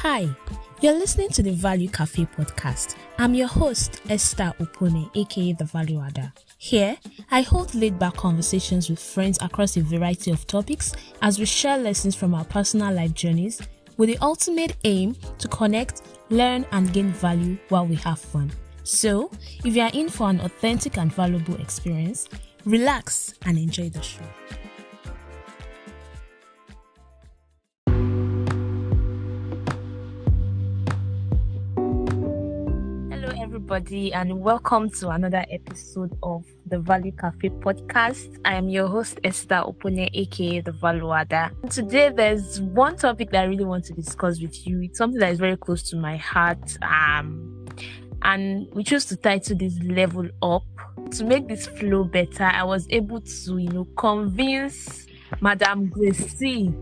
Hi, you're listening to the Value Cafe podcast. I'm your host, Esther Opone, aka The Value Adder. Here, I hold laid-back conversations with friends across a variety of topics as we share lessons from our personal life journeys with the ultimate aim to connect, learn, and gain value while we have fun. So, if you are in for an authentic and valuable experience, relax and enjoy the show. Everybody, and welcome to another episode of the Value Cafe podcast. I am your host, Esther Opone, aka The Value Adder. Today, there's one topic that I really want to discuss with you. It's something that is very close to my heart, and we chose to title this "Level Up." To make this flow better, I was able to, convince Madam Gracie.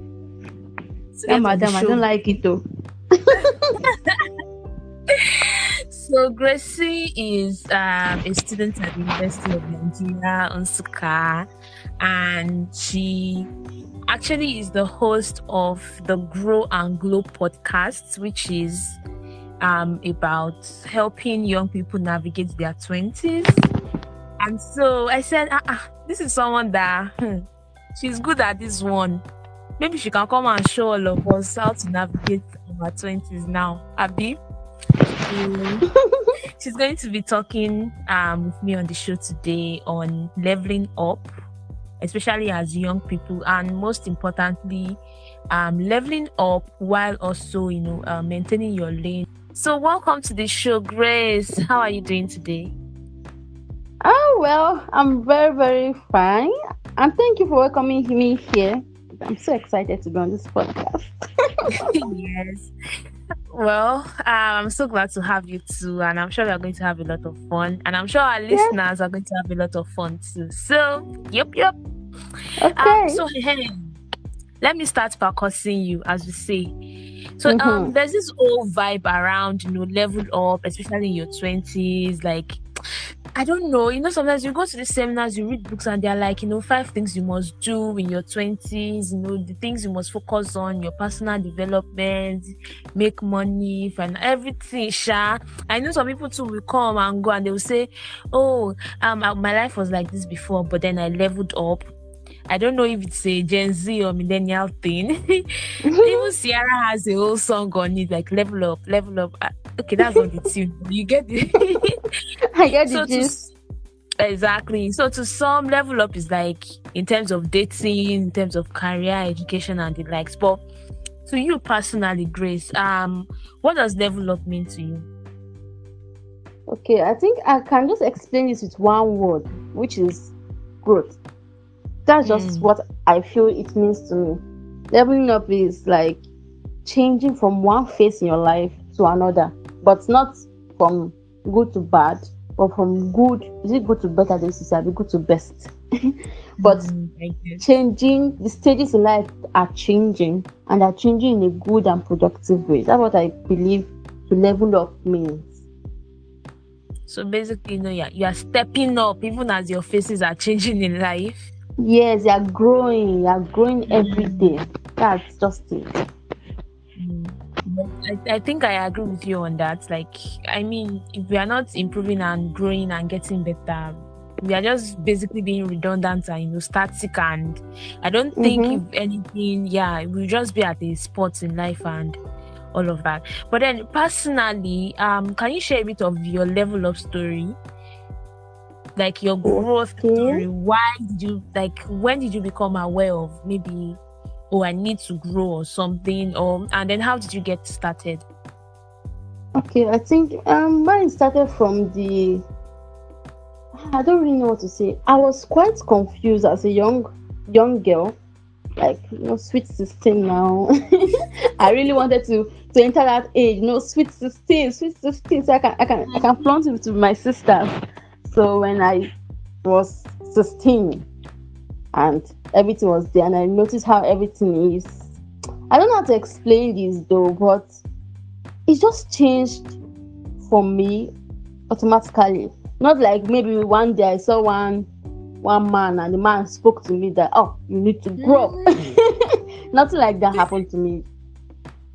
Madam, I don't like it though. So Gracie is a student at the University of Nigeria, Nsukka, and she actually is the host of the Grow and Glow podcast, which is about helping young people navigate their 20s. And so I said, this is someone that she's good at this one. Maybe she can come and show all of us how to navigate our 20s now. Abi? She's going to be talking with me on the show today on leveling up, especially as young people, and most importantly, leveling up while also, maintaining your lane. So welcome to the show, Grace. How are you doing today? Oh, well, I'm very, very fine. And thank you for welcoming me here. I'm so excited to be on this podcast. Yes. Well, I'm so glad to have you too, and I'm sure we are going to have a lot of fun, and I'm sure our listeners are going to have a lot of fun too. So, yep. Okay. Hey, let me start by cursing you, as we say. So, there's this whole vibe around, level up, especially in your 20s, like, I don't know, sometimes you go to the seminars, you read books, and they're like, 5 things you must do in your 20s, the things you must focus on, your personal development, make money, and everything, sha. I know some people too will come and go and they will say, my life was like this before, but then I leveled up. I don't know if it's a Gen Z or millennial thing. Even Sierra has a whole song on it, like level up. Okay, that's not the tune. You get it? I get the gist. Exactly. So to some, level up is like in terms of dating, in terms of career, education, and the likes. But to you personally, Grace, what does level up mean to you? Okay, I think I can just explain this with one word, which is growth. That's just what I feel it means to me. Leveling up is like changing from one phase in your life to another, but not from good to bad, but from good. Is it good to better? This is be good to best. But changing, the stages in life are changing, and are changing in a good and productive way. That's what I believe to level up means. So basically, you are stepping up even as your phases are changing in life. Yes, you are growing every day. That's just it. I think I agree with you on that. Like, I mean, if we are not improving and growing and getting better, we are just basically being redundant and static. And I don't think if anything, we'll just be at a spot in life and all of that. But then personally, can you share a bit of your level up story? Like your growth story. When did you become aware of maybe, I need to grow or something, and then how did you get started? Okay, I think mine started from I don't really know what to say. I was quite confused as a young girl, like sweet 16 now. I really wanted to enter that age, sweet 16, so I can flaunt it to my sisters. So when I was 16 and everything was there, and I noticed how everything is, I don't know how to explain this though, but it just changed for me automatically. Not like maybe one day I saw one man and the man spoke to me that, you need to grow. Nothing like that happened to me.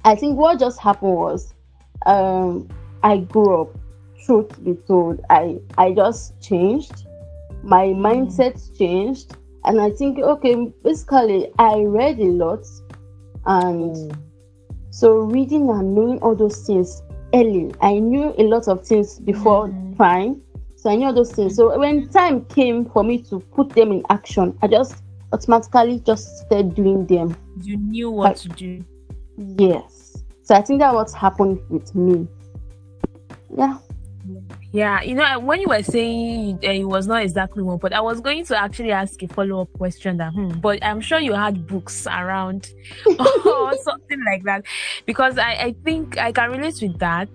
I think what just happened was, I grew up. Truth be told, I just changed. My mindset changed, and I think, okay, basically I read a lot, and so reading and knowing all those things early, I knew a lot of things before time. So I knew all those things. So when time came for me to put them in action, I just automatically just started doing them. You knew what to do. Yes. So I think that's what happened with me. Yeah. Yeah, when you were saying it was not exactly one, but I was going to actually ask a follow-up question that, but I'm sure you had books around or something like that, because I think I can relate with that.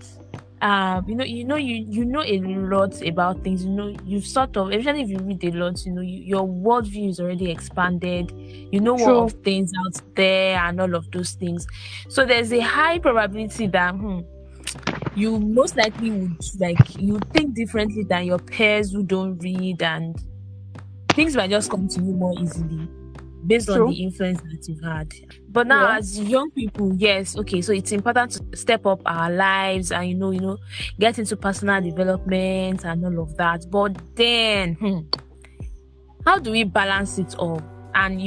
You know a lot about things. You sort of, especially if you read a lot, your worldview is already expanded. You know what of things out there and all of those things. So there's a high probability that you most likely would you think differently than your peers who don't read, and things might just come to you more easily based on the influence that you've had. But now, as young people, yes, okay, so it's important to step up our lives and get into personal development and all of that. But then, how do we balance it all and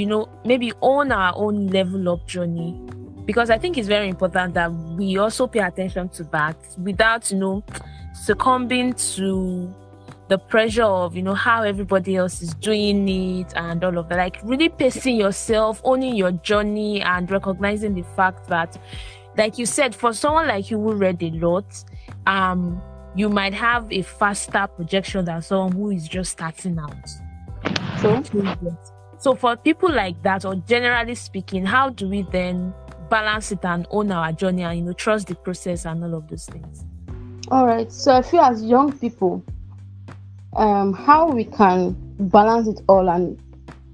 maybe own our own level up journey? Because I think it's very important that we also pay attention to that without succumbing to the pressure of how everybody else is doing it and all of that. Like really pacing yourself, owning your journey, and recognizing the fact that, like you said, for someone like you who read a lot, you might have a faster projection than someone who is just starting out. So for people like that, or generally speaking, how do we then balance it and own our journey and trust the process and all of those things? All right. So I feel as young people, how we can balance it all and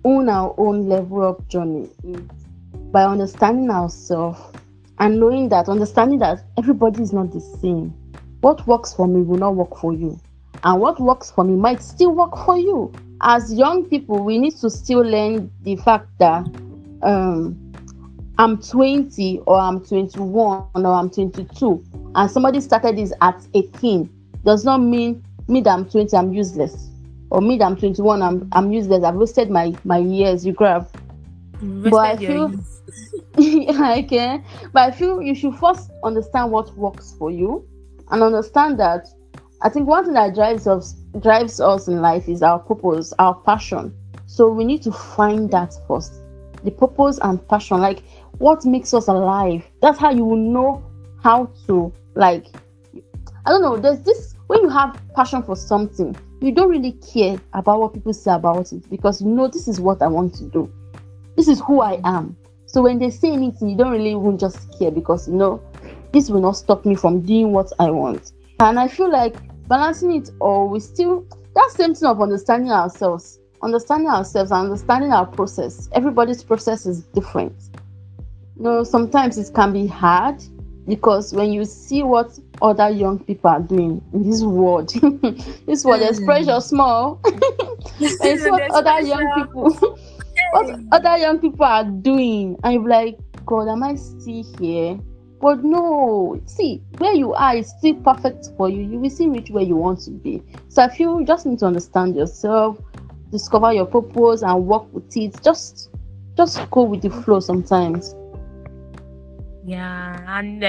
own our own level up journey is by understanding ourselves and understanding that everybody is not the same. What works for me will not work for you, and what works for me might still work for you. As young people, we need to still learn the fact that I'm 20 or I'm 21 or I'm 22 and somebody started this at 18 does not mean me that I'm 20 I'm useless, or me that I'm 21 I'm useless. I've wasted my years. You grab. But I feel but I feel you should first understand what works for you and understand that I think one thing that drives us in life is our purpose, our passion. So we need to find that first. The purpose and passion, like what makes us alive. That's how you will know how to, I don't know, there's this, when you have passion for something, you don't really care about what people say about it, because this is what I want to do. This is who I am. So when they say anything, you don't really even just care, because this will not stop me from doing what I want. And I feel like balancing it all, we still, that same thing of understanding ourselves and understanding our process. Everybody's process is different. Sometimes it can be hard, because when you see what other young people are doing in this world, there's pressure small. And see what other young people are doing, and you're like, God, am I still here? But no, see, where you are is still perfect for you. You will still reach where you want to be. So I feel you just need to understand yourself, discover your purpose, and work with it. Just go with the flow sometimes. Yeah, and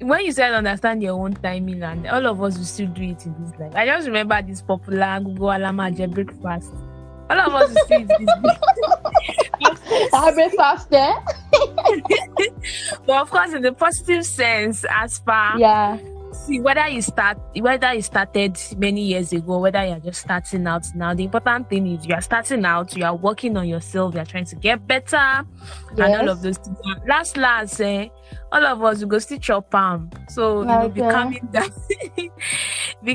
when you said understand your own timing, and all of us will still do it in this life. I just remember this popular Google Alamaje breakfast. All of us will still do this. Breakfast there. But of course, in the positive sense, as far see whether you started many years ago, whether you're just starting out now, the important thing is you are starting out, you are working on yourself, you're trying to get better, and all of those things. Last all of us will go still chop palm. So be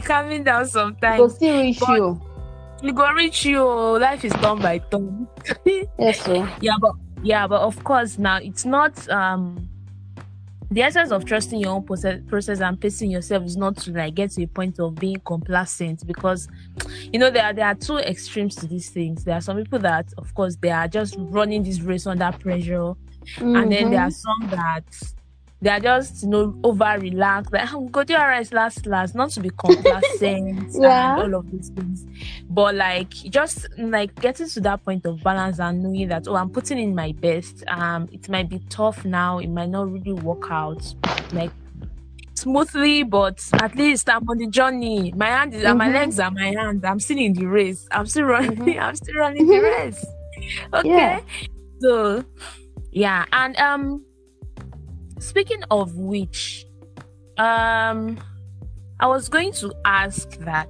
calming down sometimes. Go still reach you. You go reach you. Life is turn by turn. Yes, sir. But of course now it's not the essence of trusting your own process and pacing yourself is not to get to a point of being complacent, because there are two extremes to these things. There are some people that, of course, they are just running this race under pressure, and then there are some that They are just, over relaxed. Like, we go do our rice last, not to be complacent and Yeah. all of these things. But like, just like getting to that point of balance and knowing that, I'm putting in my best. It might be tough now. It might not really work out like smoothly, but at least I'm on the journey. My hand is, and my Mm-hmm. legs are my hands. I'm still in the race. I'm still running. Mm-hmm. I'm still running the Mm-hmm. race. Okay. Yeah. So yeah, and speaking of which, I was going to ask that,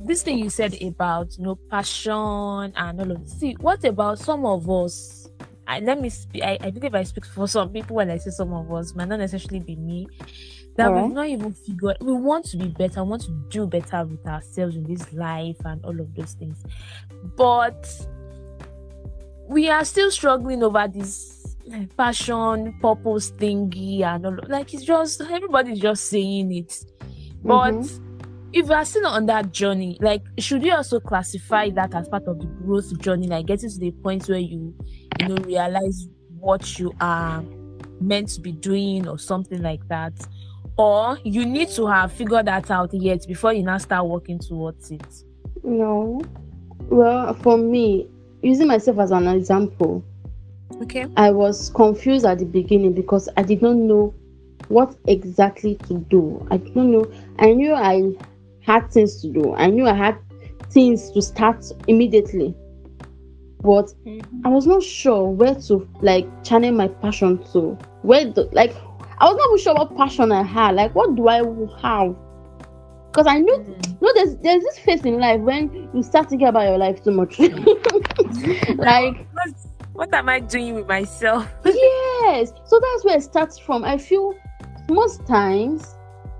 this thing you said about, passion and all of this. See, what about some of us? Let me speak. I believe I speak for some people when I say some of us, might not necessarily be me. All That we've right. not even figured. We want to be better. Want to do better with ourselves in this life and all of those things, but we are still struggling over this passion, purpose thingy and all. Like, it's just everybody's just saying it, but Mm-hmm. if you are still on that journey, like, should you also classify that as part of the growth journey, like getting to the point where you realize what you are meant to be doing or something like that, or you need to have figured that out yet before you now start working towards it? No. Well, for me, using myself as an example, Okay. I was confused at the beginning because I did not know what exactly to do. I did not know. I knew I had things to do. I knew I had things to start immediately, but I was not sure where to like channel my passion to. Like, I was not even sure what passion I had. Like, what do I have? Because I knew, there's this phase in life when you start thinking about your life too much. Like, What am I doing with myself? yes. So that's where it starts from. I feel most times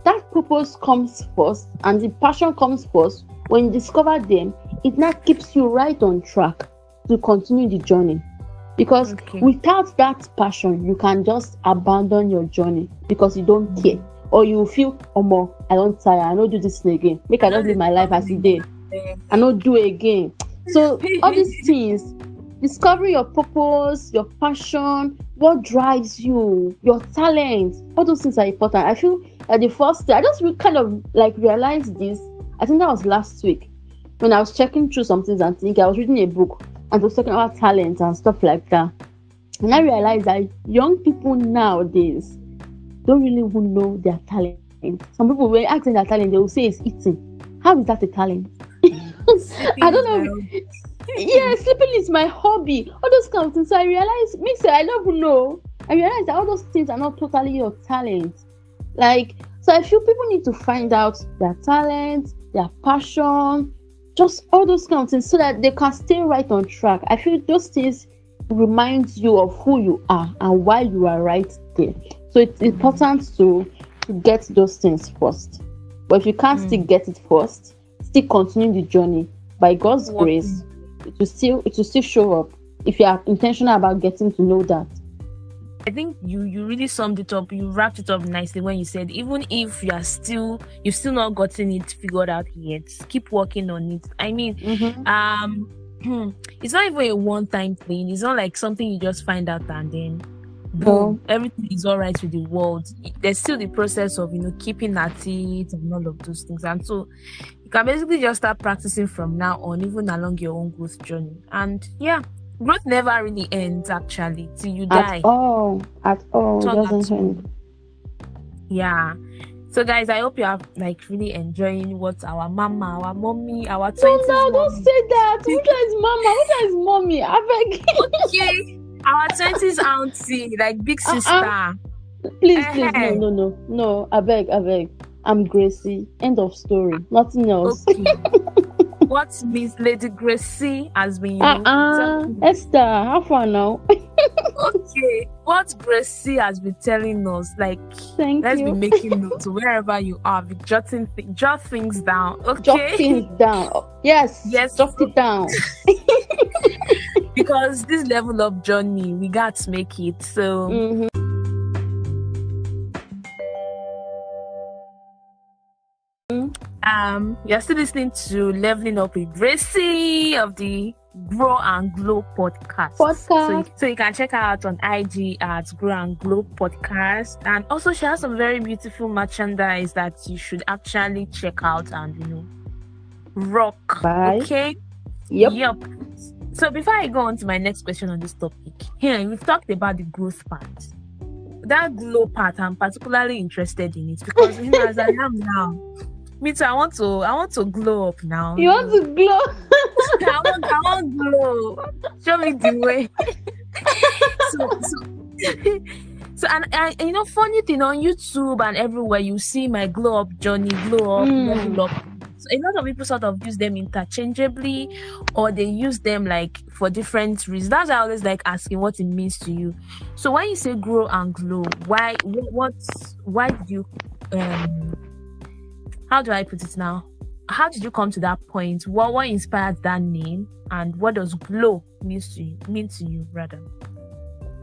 that purpose comes first and the passion comes first. When you discover them, it now keeps you right on track to continue the journey. Because Okay. without that passion, you can just abandon your journey because you don't care. Or you feel, I don't tire, I don't do this thing again. Make I just live my life as it did. I don't do it again. So all these things, discovering your purpose, your passion, what drives you, your talent, all those things are important. I feel that the first day, I just kind of like realized this. I think that was last week when I was checking through some things and thinking. I was reading a book and it was talking about talent and stuff like that. And I realized that young people nowadays don't really even know their talent. Some people, when asking their talent, they will say it's eating. How is that a talent? I don't know. Yeah, sleeping is my hobby. All those kind of things. So I realized, I don't even know. I realized that all those things are not totally your talent. Like, so I feel people need to find out their talent, their passion, just all those kind of things so that they can stay right on track. I feel those things remind you of who you are and why you are right there. So it's important to get those things first. But if you can't still get it first, still continue the journey. By God's grace, it will still show up if you are intentional about getting to know that. I think you really summed it up. You wrapped it up nicely when you said, even if you've still not gotten it figured out yet, keep working on it. I mean, it's not even a one-time thing. It's not like something you just find out and then boom, everything is all right with the world. There's still the process of keeping at it and all of those things. And so you can basically just start practicing from now on, even along your own growth journey. And yeah, growth never really ends actually till you die. At all. Doesn't end. Yeah. So guys, I hope you are like really enjoying what our mama, our mommy, our 20s. No, don't say that. Which one is mama? Which one is mommy? I beg. Okay. Our 20s auntie, like big sister. Please, no. I beg. I'm Gracie. End of story. Nothing else. Okay. What Miss Lady Gracie has been, Esther, how far now? Okay. What Gracie has been telling us, like, let's be making notes wherever you are, be jot things down. Okay. Jot things down. Yes. Jot it down. Because this level of journey, we got to make it. So. You're still listening to Leveling Up with Gracie of the Grow and Glow Podcast. So you can check her out on IG at Grow and Glow Podcast. And also she has some very beautiful merchandise that you should actually check out and rock. Bye. Okay? Yep. So before I go on to my next question on this topic, here we've talked about the growth part. That glow part, I'm particularly interested in it because as I am now, me too, I want to glow up now. You want to glow? I want glow. Show me the way. So and funny thing, on YouTube and everywhere you see my glow up journey, glow up, level up. So a lot of people sort of use them interchangeably, or they use them like for different reasons. That's why I always like asking what it means to you. So when you say grow and glow, why did you how do I put it now? How did you come to that point? What inspired that name, and what does glow mean to you rather?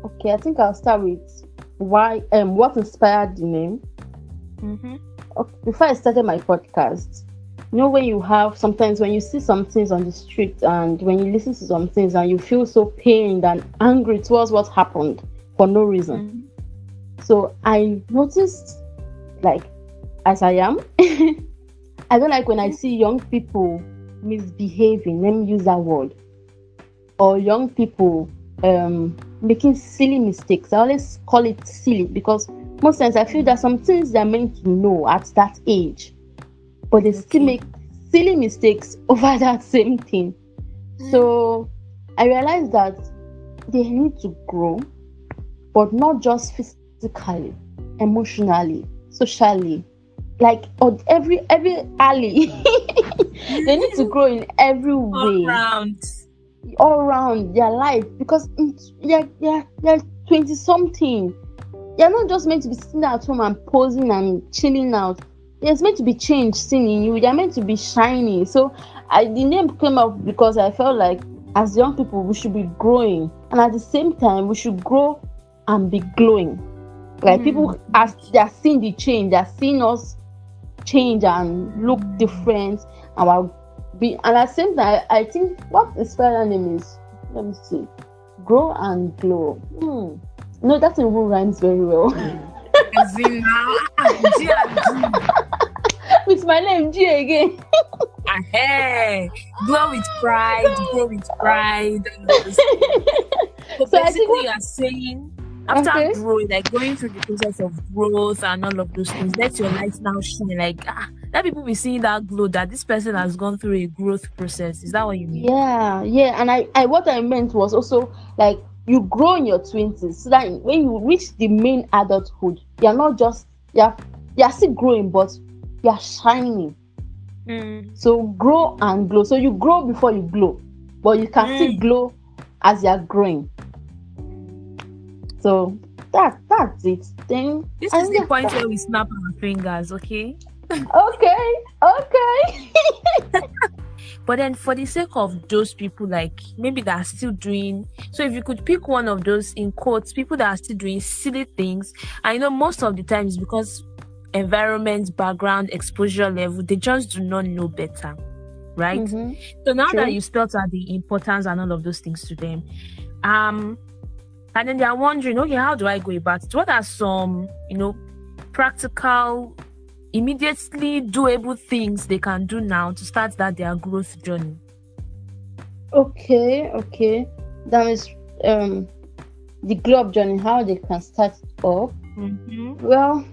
Okay, I think I'll start with what inspired the name. Mm-hmm. Okay, before I started my podcast, when you have sometimes when you see some things on the street and when you listen to some things and you feel so pained and angry towards what happened for no reason. Mm-hmm. So I noticed, like, as I am, I don't like when I see young people misbehaving, let me use that word, or young people making silly mistakes. I always call it silly because most times I feel that some things they're meant to know at that age, but they still make silly mistakes over that same thing. So I realized that they need to grow, but not just physically, emotionally, socially, like every alley. They need to grow in every way, all around their life, because they're 20 something. They're not just meant to be sitting at home and posing and chilling out. There's meant to be change seen in you. They're meant to be shiny. So the name came up because I felt like as young people we should be growing, and at the same time we should grow and be glowing. Like people, as they're seeing the change, they're seeing us change and look different, and at the same time I think what inspired name is, let me see, grow and glow. No, that even rhymes very well. With my name G again. Grow with pride. So basically, you are saying after growing, like going through the process of growth and all of those things, let your light now shine. Like let people be seeing that glow that this person has gone through a growth process. Is that what you mean? Yeah. And I what I meant was also like you grow in your 20s, so that when you reach the main adulthood, you're not just you're still growing, but you're shining. So grow and glow. So you grow before you glow, but you can still glow as you're growing. So that's it. Then this is the point where we snap our fingers, okay? Okay. But then for the sake of those people, like maybe that are still doing, so if you could pick one of those, in quotes, people that are still doing silly things, I know most of the times because environment, background, exposure level, they just do not know better, right? So now that you spelled out the importance and all of those things to them, and then they are wondering, okay, how do I go about it? What are some, practical, immediately doable things they can do now to start their growth journey? Okay. That is the glow up journey, how they can start it up. Well,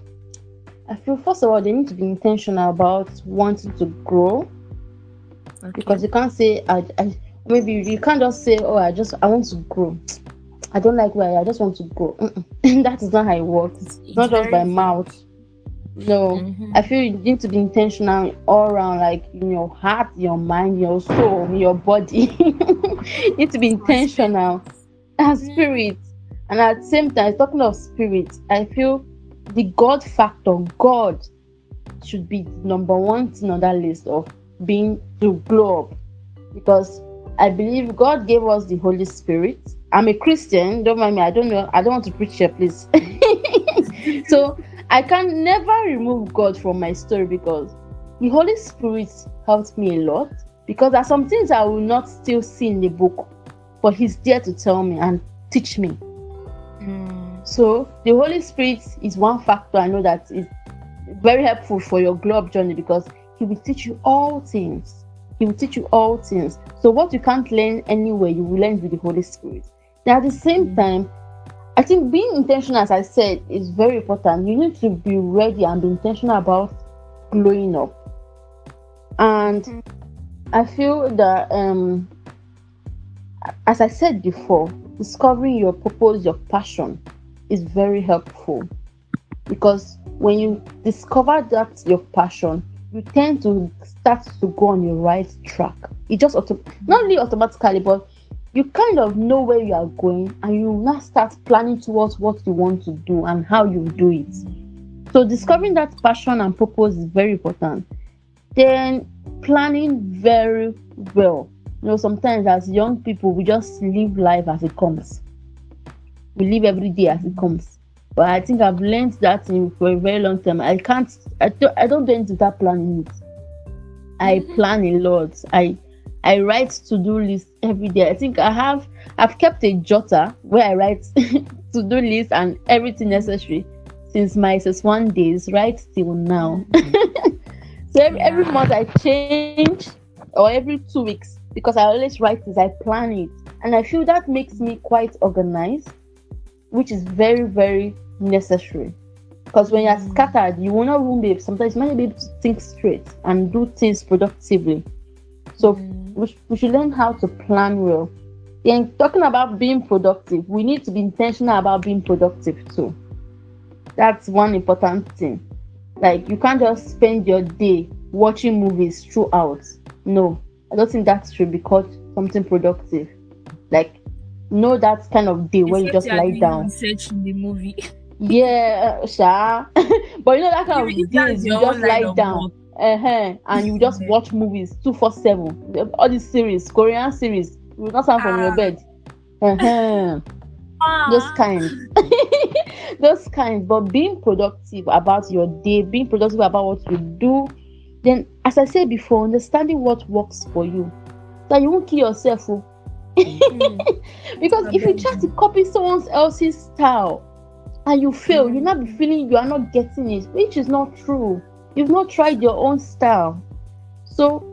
I feel first of all they need to be intentional about wanting to grow. Because you can't say maybe you can't just say, I want to grow. I don't like where I just want to grow. That is not how it works. It's not just by mouth. No, I feel you need to be intentional all around, like in your heart, your mind, your soul, your body. You need to be intentional. And spirit. And at the same time, talking of spirit, I feel the God factor, God should be the number one thing on that list of being to glow up. Because I believe God gave us the Holy Spirit. I'm a Christian, don't mind me, I don't want to preach here, please. So I can never remove God from my story because the Holy Spirit helped me a lot. because there are some things I will not still see in the book, but he's there to tell me and teach me. So the Holy Spirit is one factor I know that is very helpful for your glow up journey, because he will teach you all things. He will teach you all things. So what you can't learn anywhere, you will learn with the Holy Spirit. Now at the same time, I think being intentional, as I said, is very important. You need to be ready and be intentional about glowing up. And I feel that, as I said before, discovering your purpose, your passion is very helpful, because when you discover that your passion, you tend to start to go on the right track. It just not really automatically, but you kind of know where you are going, and you now start planning towards what you want to do and how you do it. So discovering that passion and purpose is very important. Then planning very well. Sometimes as young people, we just live life as it comes. We live every day as it comes. But I think I've learned that for a very long time. I don't do anything without planning it. I plan a lot. I write to-do lists every day. I think I've kept a jotter where I write to-do lists and everything necessary since my SS1 days right till now. So every month I change, or every 2 weeks, because I always write this, I plan it. And I feel that makes me quite organized, which is very, very necessary. Because when you're scattered, you will not even be able to think straight and do things productively. So we should learn how to plan well. Then talking about being productive, we need to be intentional about being productive too. That's one important thing. Like, you can't just spend your day watching movies throughout. No, I don't think that should be called something productive. Like, know that kind of day where you just lie down. Research in the movie. Yeah, sure. But that kind of days you just lie down. And you just watch movies 247. All these series, Korean series, you will not stand from your bed. Those kinds. Those kinds. But being productive about your day, being productive about what you do, then, as I said before, understanding what works for you, that you won't kill yourself. Because if you try to copy someone else's style and you fail, you'll not be feeling you are not getting it, which is not true. You've not tried your own style. So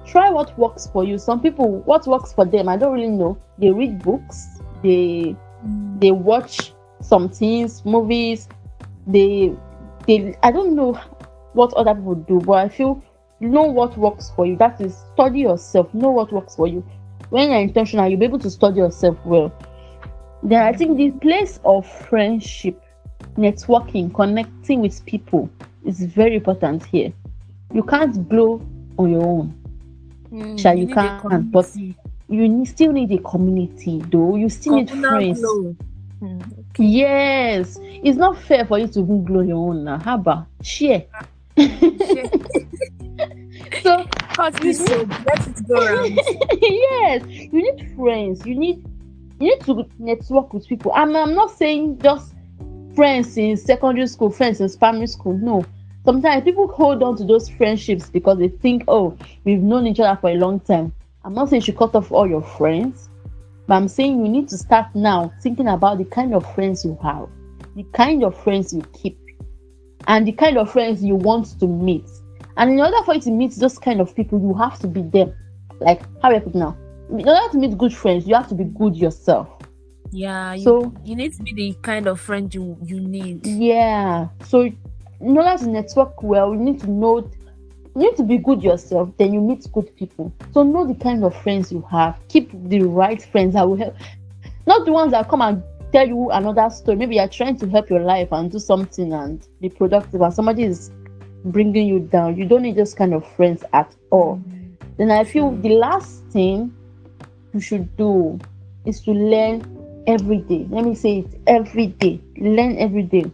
try what works for you. Some people, what works for them, I don't really know. They read books, they watch some things, movies, they I don't know what other people do, but I feel know what works for you. That is, study yourself, know what works for you. When you're intentional, you'll be able to study yourself well. Then I think the place of friendship, networking, connecting with people is very important here. You can't glow on your own. You can, but you still need a community, though. You still need friends. Yes, it's not fair for you to glow your own now. How about share? So let it go around. Yes, you need friends. You need to network with people. I'm not saying just friends in secondary school, friends in primary school. No, sometimes people hold on to those friendships because they think, oh, we've known each other for a long time. I'm not saying you should cut off all your friends, but I'm saying you need to start now thinking about the kind of friends you have, the kind of friends you keep, and the kind of friends you want to meet. And in order for you to meet those kind of people, you have to be them. Like, how do I put it now? In order to meet good friends, you have to be good yourself. Yeah, so you need to be the kind of friend you need. Yeah. So in order to network well, you need to be good yourself, then you meet good people. So know the kind of friends you have. Keep the right friends that will help. Not the ones that come and tell you another story. Maybe you're trying to help your life and do something and be productive, and somebody is bringing you down. You don't need those kind of friends at all. Then I feel the last thing you should do is to learn every day. Let me say it, every day. Learn every day.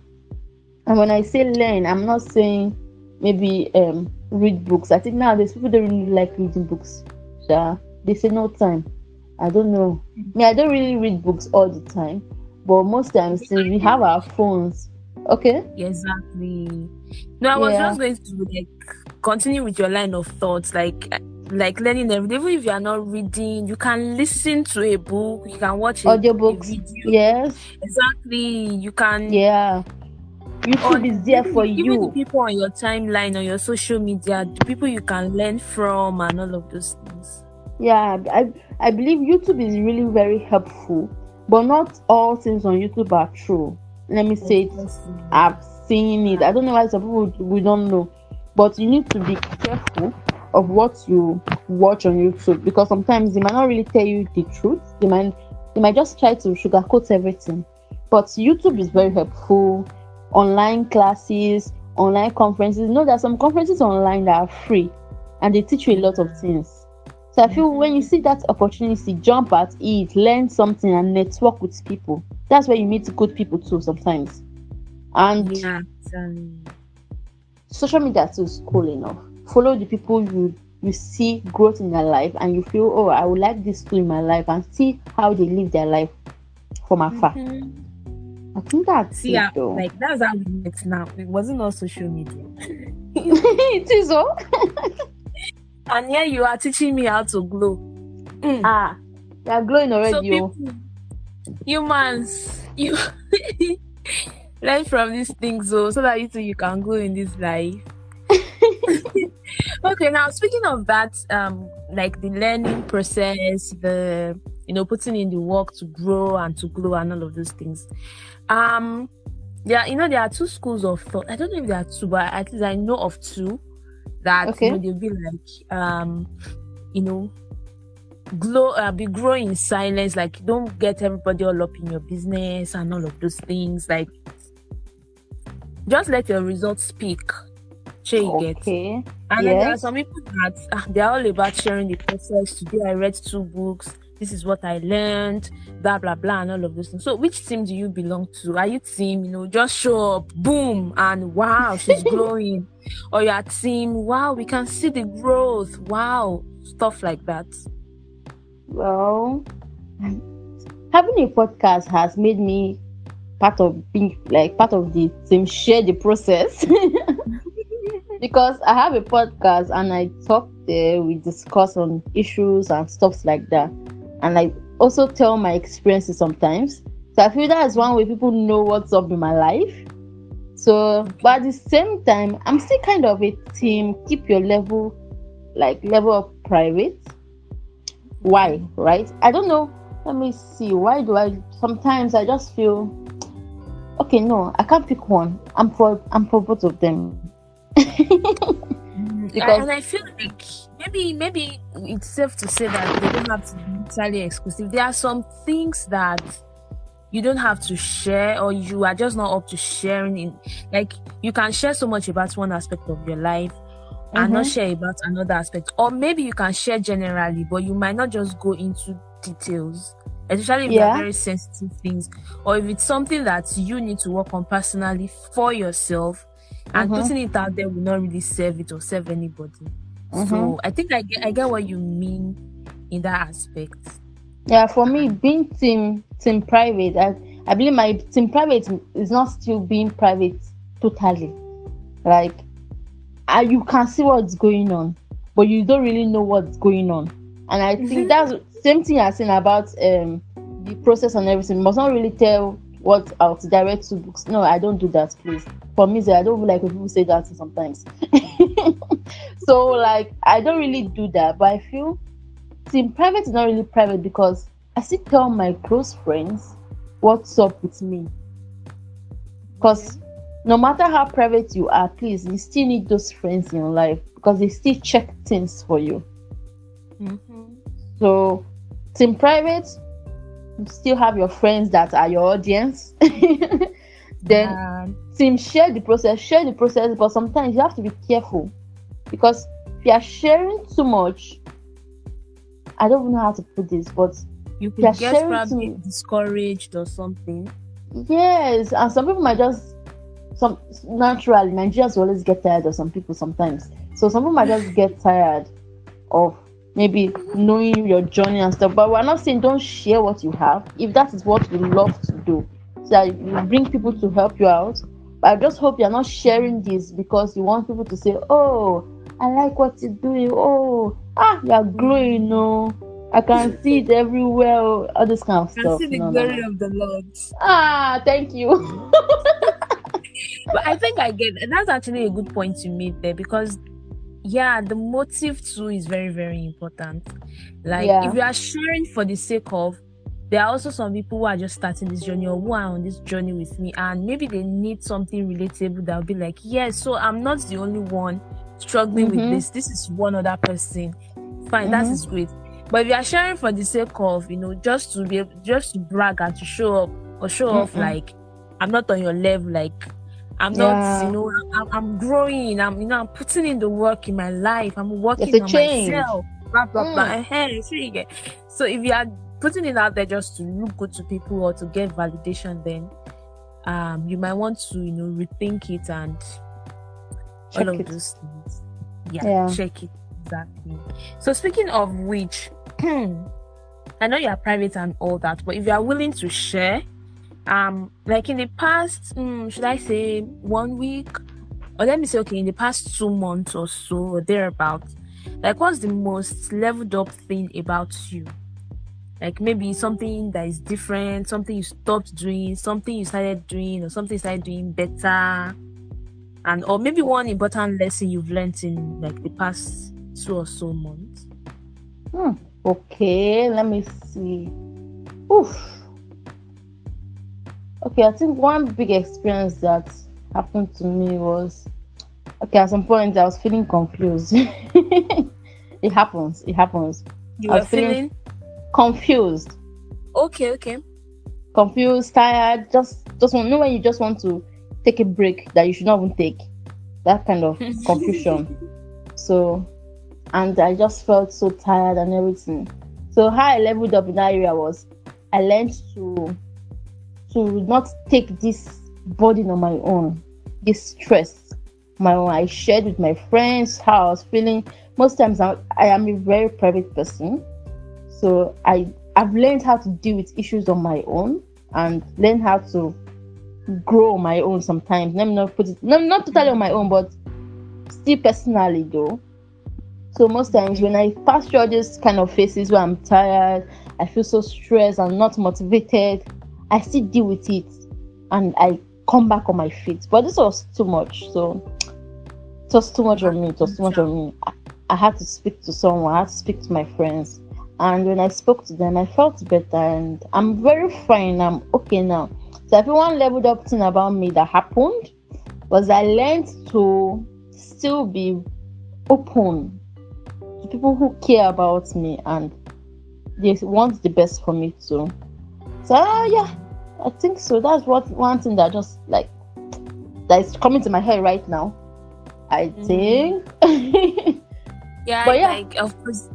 And when I say learn, I'm not saying maybe read books. I think nowadays people don't really like reading books. They say no time. I don't know. I don't really read books all the time, but most times since we have our phones. Okay. Exactly. No, I was just going to continue with your line of thoughts. Like, like learning every day. Even if you are not reading, you can listen to a book, you can watch a Audiobooks. video. Yes. Exactly. You can Yeah. YouTube is on there for even the you. people on your timeline or your social media, the people you can learn from and all of those things. Yeah, I believe YouTube is really very helpful, but not all things on YouTube are true. Let me say it. Obviously. I've seen it. I don't know why some people we don't know, but you need to be careful of what you watch on YouTube, because sometimes they might not really tell you the truth. They might just try to sugarcoat everything. But YouTube is very helpful. Online classes, online conferences. You know, there are some conferences online that are free, and they teach you a lot of things. So I feel when you see that opportunity, jump at it, learn something, and network with people. That's where you meet good people too sometimes. And Yeah, exactly. social media too is cool enough. Follow the people you see growth in their life, and you feel, oh, I would like this too in my life, and see how they live their life from afar. I think that's See, it though. like that's how we met now. It wasn't on social media. It is all. And here you are teaching me how to glow. They are glowing So already. people, humans, you learn from these things, so that you can glow in this life. Okay, now speaking of that, like the learning process, the putting in the work to grow and to glow and all of those things. There are two schools of thought. I don't know if there are two, but at least I know of two that Okay. they'll be like be growing in silence, like don't get everybody all up in your business and all of those things, like just let your results speak. Okay. And then there are Yes. some people that they're all about sharing the process. Today I read 2 books, this is what I learned, blah blah blah and all of those things. So which team do you belong to? Are you team just show up, boom, and wow, she's glowing? Or your team, wow, we can see the growth, wow, stuff like that? Well, having a podcast has made me part of the team, share the process. Because I have a podcast and I talk there, we discuss on issues and stuff like that, and I also tell my experiences sometimes. So I feel that's one way people know what's up in my life. So, but at the same time, I'm still kind of a team. Keep your level of private. Why? Right? I don't know. Let me see. Why do I? Sometimes I just feel. Okay, no, I can't pick one. I'm for both of them. Because And I feel like maybe it's safe to say that they don't have to be entirely exclusive. There are some things that you don't have to share, or you are just not up to sharing. Like you can share so much about one aspect of your life and not share about another aspect, or maybe you can share generally, but you might not just go into details, especially if they are very sensitive things, or if it's something that you need to work on personally for yourself. And putting it out there will not really serve it or serve anybody. So I think I get what you mean in that aspect. Yeah, for me, being team private, I believe my team private is not still being private totally. Like, you can see what's going on, but you don't really know what's going on. And I think that's same thing you're saying about the process and everything. You must not really tell what out direct to books. No, I don't do that, please. For me, I don't like when people say that sometimes. So like I don't really do that, but I feel team private is not really private because I still tell my close friends what's up with me. Because no matter how private you are, please, you still need those friends in your life because they still check things for you. So team private, you still have your friends that are your audience. Then team share the process, but sometimes you have to be careful because if you are sharing too much, I don't even know how to put this, but you could get probably discouraged or something. Yes, and some people might just naturally Nigerians always get tired of some people sometimes. So some people might just get tired of maybe knowing your journey and stuff. But we're not saying don't share what you have if that is what you love to do. So that you bring people to help you out. But I just hope you're not sharing this because you want people to say, oh, I like what you're doing. Oh, You are glowing, no. I can see it everywhere, all this kind of I can stuff. see the No, no, glory no. of the Lord. Thank you. But I think I get that's actually a good point you made there, because yeah, the motive too is very, very important. Like if Yeah. you are sharing for the sake of, there are also some people who are just starting this journey or who are on this journey with me, and maybe they need something relatable that will be like, yes, so I'm not the only one struggling with Mm-hmm. this is one other person. Fine, that is Mm-hmm. great. But if you are sharing for the sake of, just to just to brag and to show up or show off, Mm-mm. like I'm not on your level, like I'm not, Yeah. I'm growing. I'm putting in the work in my life. I'm There's working a on change. myself. Blah blah blah. Mm. So you get. So if you are putting it out there just to look good to people or to get validation, then you might want to rethink it and all Check of it. those things. Yeah, Yeah. check it exactly. So speaking of which, I know you are private and all that, but if you are willing to share, like in the past, should I say 1 week, or let me say, okay, in the past 2 months or so or thereabouts, like what's the most leveled up thing about you? Like maybe something that is different, something you stopped doing, something you started doing, or something you started doing better, and or maybe one important lesson you've learned in like the past 2 or so months. Okay, let me see. Oof. Okay, I think one big experience that happened to me was, okay, at some point I was feeling confused. It happens. It happens. You I were was feeling feeling confused, okay. tired. Just want, when you just want to take a break that you should not even take. That kind of confusion. So, and I just felt so tired and everything. So how I leveled up in that area was, I learned to not take this burden on my own, this stress my own. I shared with my friends how I was feeling. Most times I am a very private person, so I've learned how to deal with issues on my own and learn how to grow on my own sometimes. Let me not put it, not totally on my own, but still personally though. So most times when I pass through all these kind of phases where I'm tired, I feel so stressed, I'm not motivated, I still deal with it and I come back on my feet. But this was too much. So it was too much on me. It was too much on me. I had to speak to someone. I had to speak to my friends. And when I spoke to them, I felt better and I'm very fine. I'm okay now. So I feel one leveled up thing about me that happened was I learned to still be open to people who care about me and they want the best for me too. So yeah, I think so. That's one thing that just like that is coming to my head right now, I think. Yeah, But yeah, like of course,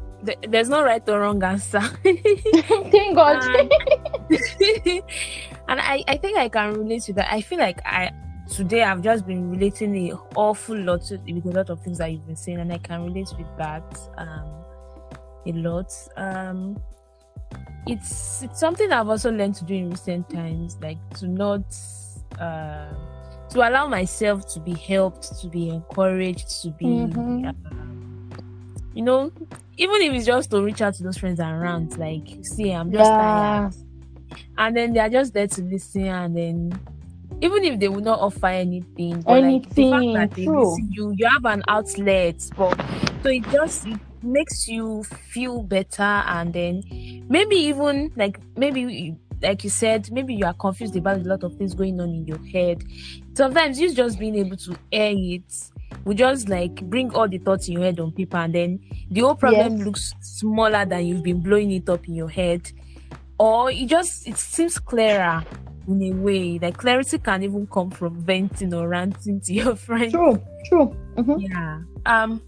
there's no right or wrong answer. thank God. And I think I can relate to that. I feel like today I've just been relating a awful lot with a lot of things that you've been saying, and I can relate with that a lot. It's something I've also learned to do in recent times, like to not to allow myself to be helped, to be encouraged, to be even if it's just to reach out to those friends around, like, see, I'm just tired, and then they are just there to listen, and then even if they will not offer anything, but like the fact that they listen, you have an outlet, but so it makes you feel better. And then maybe even like you said, maybe you are confused about a lot of things going on in your head. Sometimes you just being able to air it will just like bring all the thoughts in your head on paper, and then the whole problem looks smaller than you've been blowing it up in your head, or it seems clearer in a way. Like clarity can even come from venting or ranting to your friends. True. Yeah.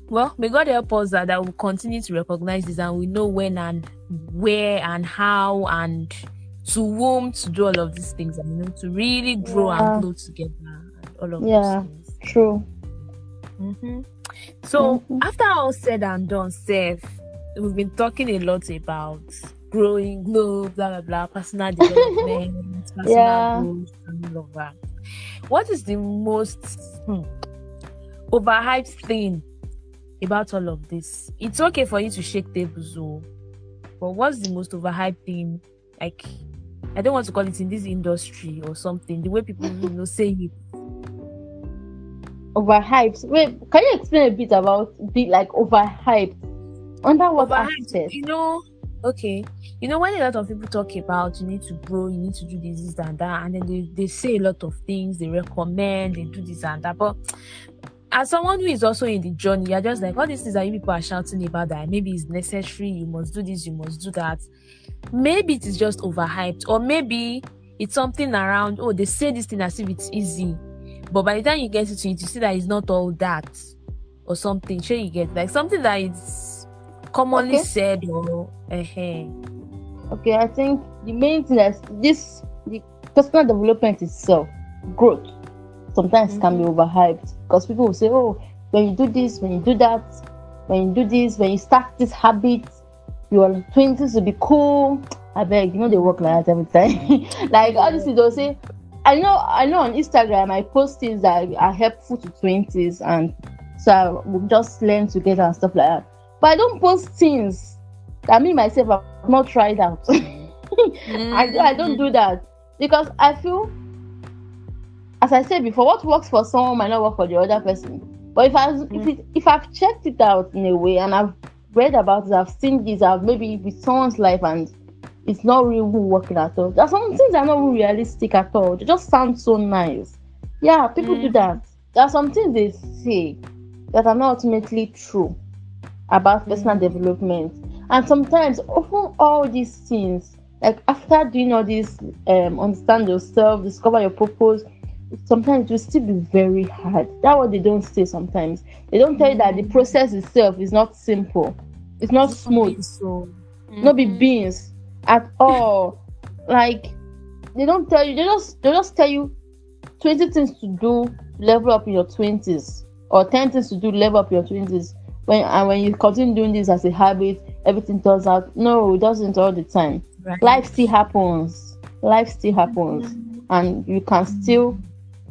Well, may God help us that we'll continue to recognize this, and we know when and where and how and to whom to do all of these things, and to really grow and grow together and all of those things. True. So after all said and done, Seth, we've been talking a lot about growing, blah blah blah, personal development, personal growth, and all of that. What is the most overhyped thing about all of this. It's okay for you to shake tables, though. But what's the most overhyped thing? Like, I don't want to call it in this industry or something. The way people say it. Overhyped. Wait, can you explain a bit about like overhyped? Under what Overhyped. aspect? Okay. When a lot of people talk about you need to grow, you need to do this and that, and then they say a lot of things, they recommend, they do this and that. But as someone who is also in the journey, you're just like, all these things that you people are shouting about that maybe it's necessary, you must do this, you must do that. Maybe it is just overhyped, or maybe it's something around, they say this thing as if it's easy. But by the time you get into it, you see that it's not all that, or something. Sure, you get like something that is commonly said, or Okay, I think the main thing is the personal development itself, growth, sometimes can be overhyped because people will say, oh, when you do this, when you do that, when you do this, when you start this habit, your 20s will be cool. I beg, they work like that every time. Like, honestly, they'll say, I know on Instagram, I post things that are helpful to 20s, and so I will just learn together and stuff like that. But I don't post things that me myself have not tried out. I don't do that because I feel, as I said before, what works for someone might not work for the other person. But if I've checked it out in a way and I've read about it, I've seen this, I've maybe with someone's life and it's not really working at all. There's some things that are not really realistic at all. They just sound so nice. Yeah, people do that. There are some things they say that are not ultimately true about personal development. And sometimes, often all these things, like after doing all this, understand yourself, discover your purpose, sometimes it will still be very hard. That's what they don't say sometimes. They don't tell you that the process itself is not simple. It's not smooth. Not be beans at all. Like, they don't tell you, they just tell you 20 things to do to level up in your 20s, or 10 things to do to level up in your 20s. When you continue doing this as a habit, everything turns out. No, it doesn't all the time. Right. Life still happens, and you can still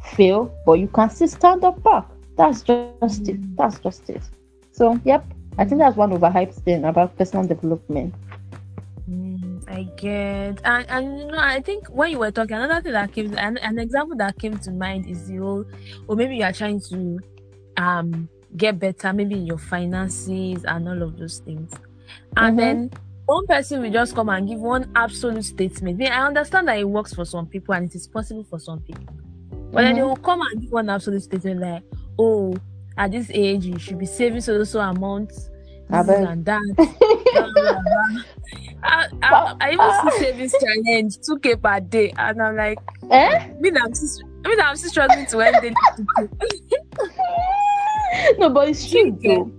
fail, but you can still stand up back. That's just it. So, yep, I think that's one overhyped thing about personal development. I get, and I think when you were talking, another thing that came, an example that came to mind is the whole, or maybe you are trying to get better, maybe in your finances and all of those things, and then one person will just come and give one absolute statement. I understand that it works for some people and it is possible for some people, but then they will come and give one absolute statement like, oh, at this age you should be saving so amount, and that. I even see savings challenge 2K per day, and I'm like, I'm still struggling to end it. No, but it's true though.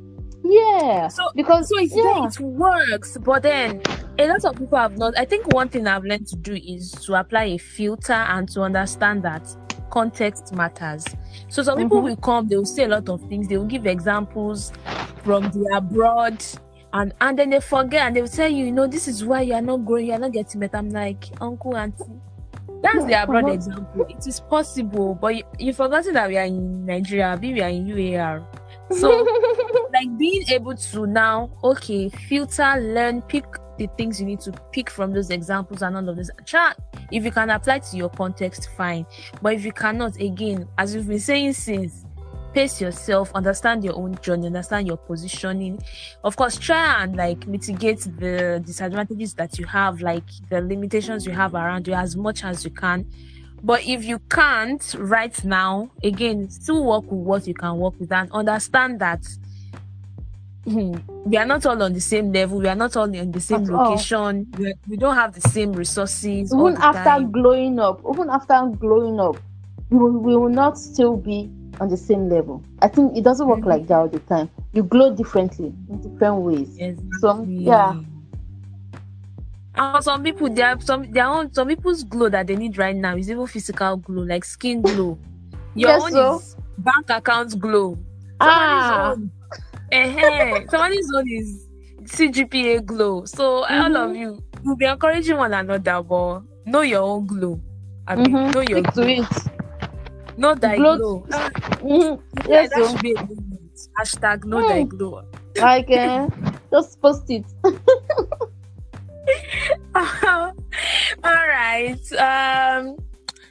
Yeah. So it works, but then a lot of people have not. I think one thing I've learned to do is to apply a filter and to understand that context matters. So some people will come, they will say a lot of things, they will give examples from the abroad, and then they forget and they will tell you, this is why you are not growing, you are not getting better. I'm like, uncle, auntie, that's the abroad example. It is possible, but you've forgotten that we are in Nigeria, we are in UAR. So like being able to now, filter, learn, pick the things you need to pick from those examples and all of this. If you can apply to your context, fine. But if you cannot, again, as we've been saying since, pace yourself, understand your own journey, understand your positioning. Of course, try and mitigate the disadvantages that you have, like the limitations you have around you as much as you can. But if you can't right now, again, still work with what you can work with and understand that we are not all on the same level, we are not all in the same location, we don't have the same resources. Even after growing up, we will not still be on the same level. I think it doesn't work like that all the time. You glow differently in different ways. Exactly. So yeah. And some people, some people's glow that they need right now is even physical glow, like skin glow. Your own is bank account glow. Somebody's own is CGPA glow. So all of you will be encouraging one another, but know your own glow. Know your Stick glow. to it. Know that glow. Yes, that should be a movement. Hashtag know thy glow. Like, just post it. All right.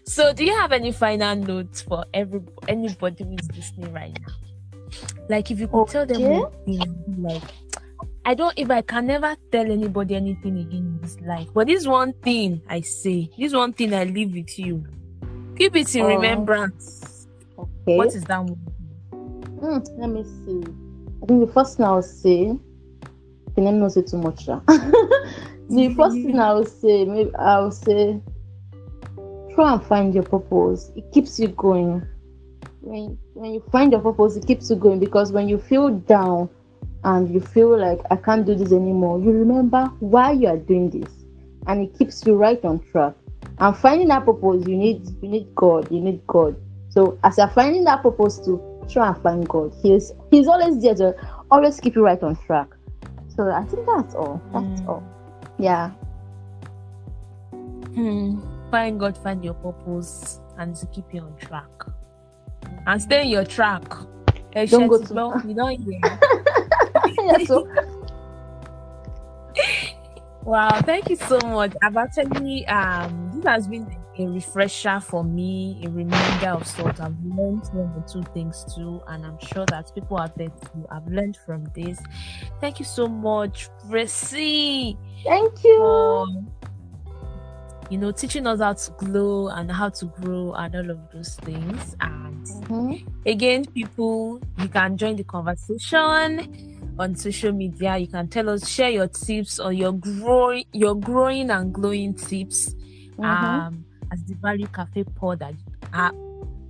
So do you have any final notes for anybody who is listening right now? Like, if you could tell them one thing, like, if I can never tell anybody anything again in this life, but this one thing I say, this one thing I leave with you, keep it in remembrance. Okay. What is that one? Let me see. I think the first thing I would say, can not say too much. The first thing I would say, try and find your purpose. It keeps you going. When you find your purpose, it keeps you going, because when you feel down and you feel like I can't do this anymore, you remember why you are doing this, and it keeps you right on track. And finding that purpose, you need God. You need God. So as you're finding that purpose to try and find God. He's always there to always keep you right on track. So I think that's all. That's all. Yeah. Find God, find your purpose, and to keep you on track. And stay in your track. Don't go too. You don't hear. Yeah, so. Wow, thank you so much. I've actually this has been a refresher for me, a reminder of sorts. I've learned one or two things too, and I'm sure that people out there too have learned from this. Thank you so much, Gracie. Thank you. For, teaching us how to glow and how to grow and all of those things. And again, people, you can join the conversation on social media. You can tell us, share your tips or your growing and glowing tips as the Value Cafe Pod,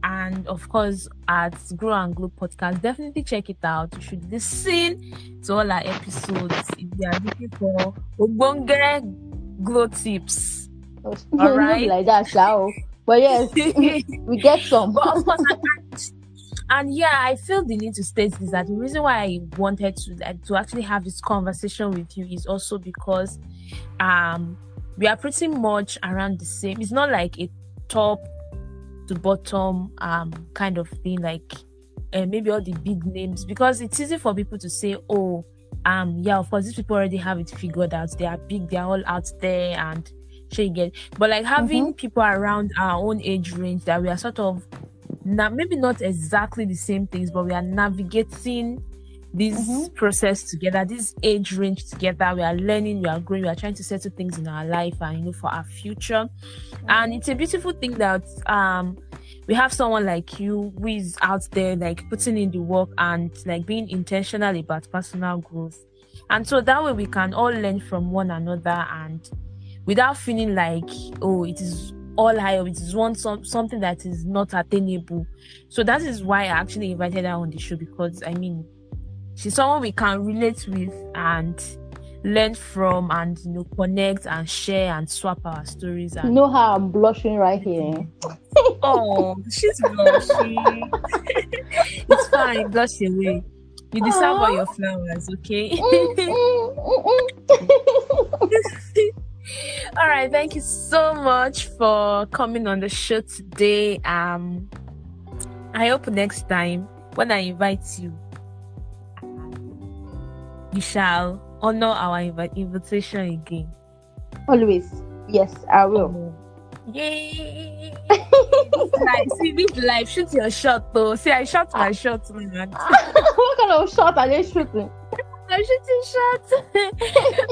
and of course at Grow and Glow Podcast. Definitely check it out. You should listen to all our episodes if you are looking for Obonge glow tips. All right, like that, shall. But yes, we get some. But of course, and yeah, I feel the need to state this, that the reason why I wanted to actually have this conversation with you is also because we are pretty much around the same. It's not like a top to bottom kind of thing, like maybe all the big names, because it's easy for people to say, yeah, of course these people already have it figured out, they are big, they are all out there, and but like having people around our own age range that we are sort of maybe not exactly the same things, but we are navigating this process together, this age range together. We are learning, we are growing, we are trying to settle things in our life and for our future. And it's a beautiful thing that we have someone like you who is out there, like putting in the work and like being intentional about personal growth. And so that way we can all learn from one another, and without feeling like, it is all high, or it is something that is not attainable. So that is why I actually invited her on the show, because she's someone we can relate with and learn from, and connect and share and swap our stories. And how I'm blushing right here. Oh, she's blushing. It's fine, blush away. You deserve all your flowers, okay? All right, thank you so much for coming on the show today. I hope next time when I invite you, you shall honor our invitation again. Always. Yes, I will. Yay! This life, shoot your shot though. See, I shot my shot, man. What kind of shot are they shooting? I'm shooting shots.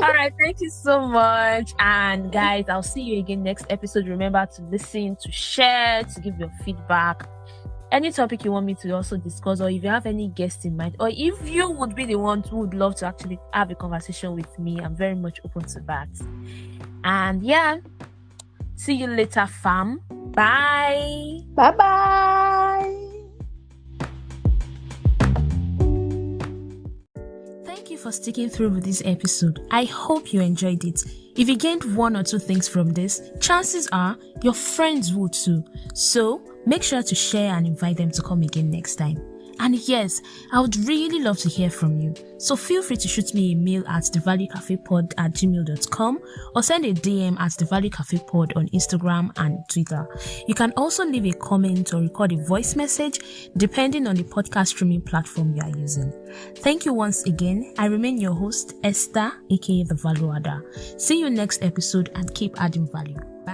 All right, thank you so much. And guys, I'll see you again next episode. Remember to listen, to share, to give your feedback. Any topic you want me to also discuss, or if you have any guests in mind, or if you would be the one who would love to actually have a conversation with me, I'm very much open to that. And yeah, see you later, fam. Bye. Bye-bye. Thank you for sticking through with this episode. I hope you enjoyed it. If you gained one or two things from this, chances are your friends will too. So make sure to share and invite them to come again next time. And yes, I would really love to hear from you. So feel free to shoot me a mail at thevaluecafepod@gmail.com or send a DM at thevaluecafepod on Instagram and Twitter. You can also leave a comment or record a voice message depending on the podcast streaming platform you are using. Thank you once again. I remain your host, Esther, aka The Value Adder. See you next episode and keep adding value. Bye.